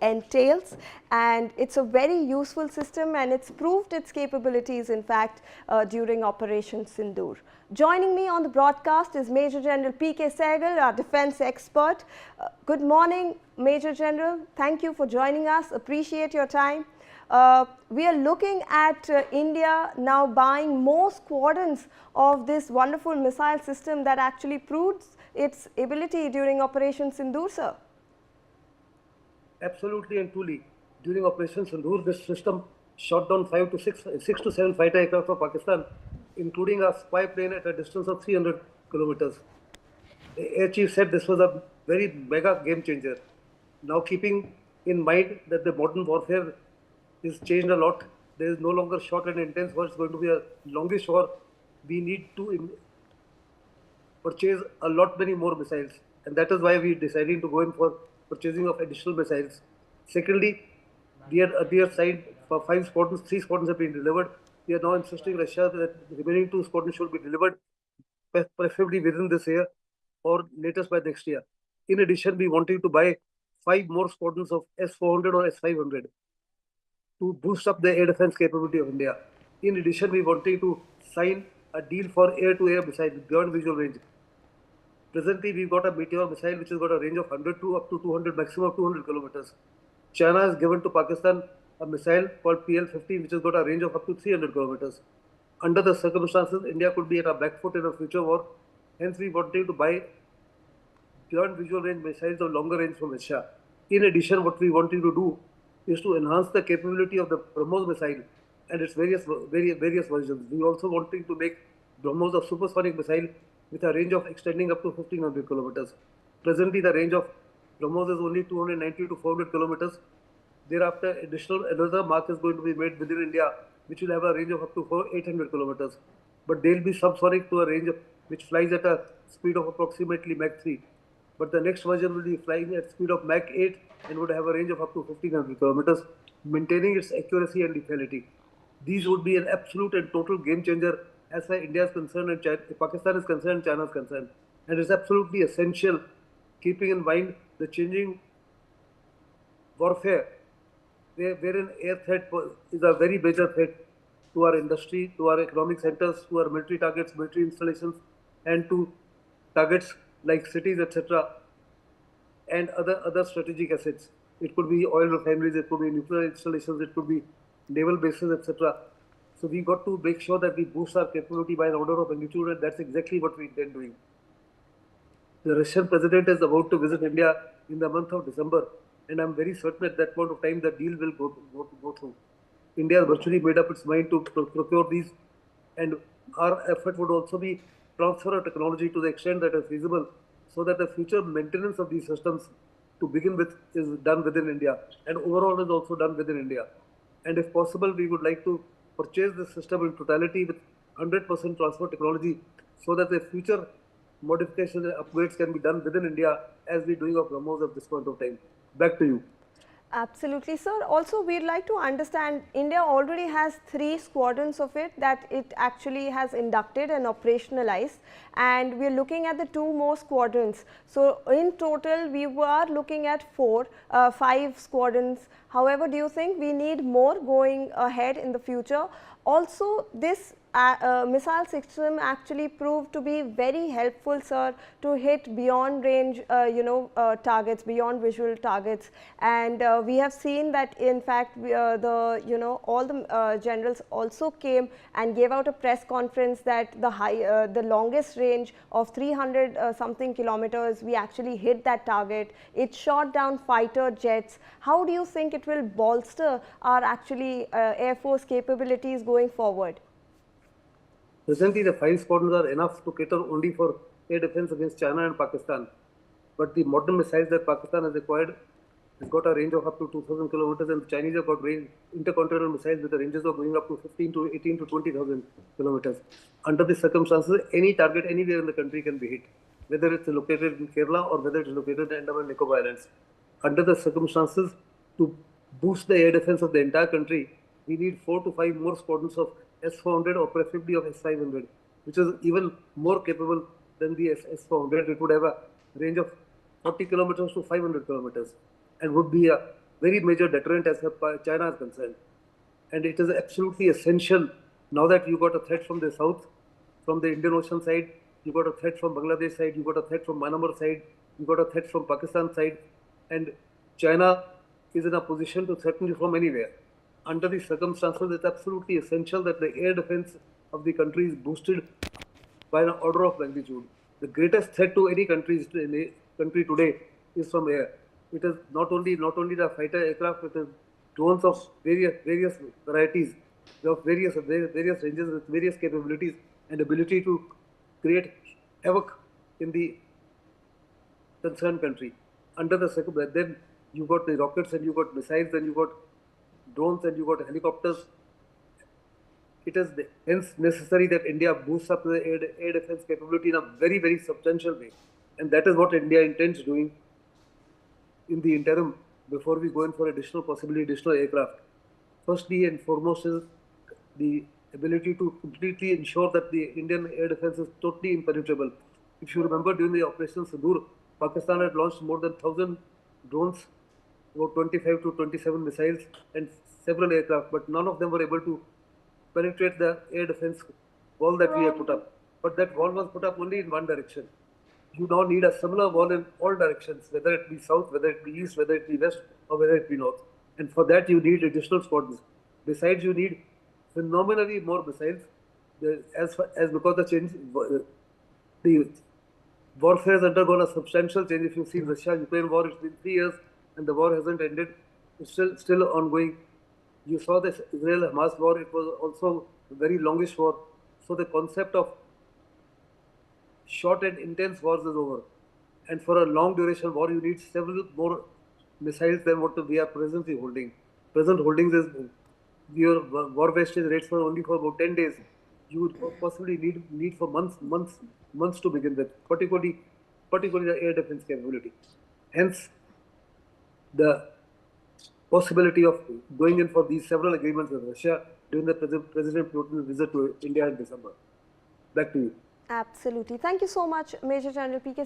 entails, and it's a very useful system, and it's proved its capabilities in fact during Operation Synindur. Joining me on the broadcast is Major General P.K. Sehgal, our defense expert. Good morning, Major General. Thank you for joining us. Appreciate your time. We are looking at India now buying more squadrons of this wonderful missile system that actually proves its ability during Operation Synindur, sir. Absolutely and truly. During Operation Synindur, this system shot down 6 to 7 fighter aircraft of Pakistan, including a spy plane at a distance of 300 kilometers. The Air Chief said this was a very mega game changer. Now, keeping in mind that the modern warfare is changed a lot, there is no longer short and intense war, it's going to be a longish war. We need to purchase a lot many more missiles, and that is why we decided to go in for purchasing of additional missiles. Secondly, we had earlier signed for 5 squadrons, 3 squadrons have been delivered. We are now insisting Russia that the remaining 2 squadrons should be delivered, preferably within this year or latest by next year. In addition, we wanted to buy 5 more squadrons of S-400 or S-500 to boost up the air defense capability of India. In addition, we wanted to sign a deal for air-to-air missile beyond visual range. Presently, we've got a Meteor missile which has got a range of 100 to up to 200, maximum of 200 kilometers. China has given to Pakistan a missile called PL-50 which has got a range of up to 300 kilometers. Under the circumstances, India could be at a back foot in a future war. Hence, we wanted to buy beyond visual range missiles of longer range from Russia. In addition, what we wanted to do is to enhance the capability of the BrahMos missile and its various versions. We also wanted to make BrahMos a supersonic missile with a range of extending up to 1500 kilometers. Presently, the range of BrahMos is only 290 to 400 kilometers. Thereafter, another mark is going to be made within India, which will have a range of up to 800 kilometers. But they will be subsonic to a range which flies at a speed of approximately Mach 3. But the next version will be flying at speed of Mach 8 and would have a range of up to 1500 kilometers, maintaining its accuracy and lethality. These would be an absolute and total game changer as far as India is concerned and Pakistan is concerned, China is concerned. And it's absolutely essential, keeping in mind the changing warfare, wherein air threat is a very major threat to our industry, to our economic centers, to our military targets, military installations, and to targets like cities, etc., and other strategic assets. It could be oil refineries, it could be nuclear installations, it could be naval bases, etc. So we got to make sure that we boost our capability by an order of magnitude, and that's exactly what we intend doing. The Russian president is about to visit India in the month of December, and I'm very certain at that point of time the deal will go through. India has virtually made up its mind to procure these, and our effort would also be transfer of technology to the extent that is feasible, so that the future maintenance of these systems to begin with is done within India, and overall is also done within India. And if possible, we would like to purchase this system in totality with 100% transfer technology, so that the future modifications and upgrades can be done within India as we're doing of BrahMos at this point of time. Back to you. Absolutely, sir. Also, we'd like to understand, India already has 3 squadrons of it that it actually has inducted and operationalized, and we're looking at the 2 more squadrons. So, in total, we were looking at 5 squadrons. However, do you think we need more going ahead in the future? Also, this missile system actually proved to be very helpful, sir, to hit beyond range, targets, beyond visual targets. And we have seen that, in fact, all the generals also came and gave out a press conference that the longest range of 300 something kilometers, we actually hit that target. It shot down fighter jets. How do you think it will bolster our actually Air Force capabilities going forward? Presently, the 5 squadrons are enough to cater only for air defense against China and Pakistan. But the modern missiles that Pakistan has acquired has got a range of up to 2,000 kilometers, and the Chinese have got intercontinental missiles with the ranges of going up to 15 to 18 to 20,000 kilometers. Under these circumstances, any target anywhere in the country can be hit, whether it's located in Kerala or whether it's located in Andaman and Nicobar Islands. Under the circumstances, to boost the air defense of the entire country, we need 4 to 5 more squadrons of S-400 or preferably of S-500, which is even more capable than the S-400. It would have a range of 40 kilometers to 500 kilometers and would be a very major deterrent as far as China is concerned. And it is absolutely essential now that you got a threat from the south, from the Indian Ocean side, you got a threat from Bangladesh side, you got a threat from Myanmar side, you got a threat from Pakistan side, and China is in a position to threaten you from anywhere. Under these circumstances, it's absolutely essential that the air defense of the country is boosted by an order of magnitude. The greatest threat to any country today is from air. It is not only the fighter aircraft, it is drones of various varieties, of various ranges with various capabilities and ability to create havoc in the concerned country. Under the then you got the rockets and you got missiles and you got drones and you got helicopters. It is hence necessary that India boosts up the air defense capability in a very substantial way, and that is what India intends doing in the interim before we go in for possibly additional aircraft. Firstly and foremost is the ability to completely ensure that the Indian air defense is totally impenetrable. If you remember, during the Operation Synindur, Pakistan had launched more than 1,000 drones, about 25 to 27 missiles and several aircraft, but none of them were able to penetrate the air defense wall that we have put up. But that wall was put up only in one direction. You now need a similar wall in all directions, whether it be south, whether it be east, whether it be west, or whether it be north. And for that, you need additional squadrons. Besides, you need phenomenally more missiles, because the warfare has undergone a substantial change. If you've seen Russia-Ukraine war, it's been 3 years and the war hasn't ended. It's still ongoing. You saw this Israel-Hamas war. It was also a very longish war. So the concept of short and intense wars is over. And for a long duration war, you need several more missiles than what we are presently holding. Present holdings is your war wastage rates for only for about 10 days. You would possibly need for months to begin with, particularly the air defense capability. Hence, the possibility of going in for these several agreements with Russia during the President Putin's visit to India in December. Back to you. Absolutely. Thank you so much, Major General P.K.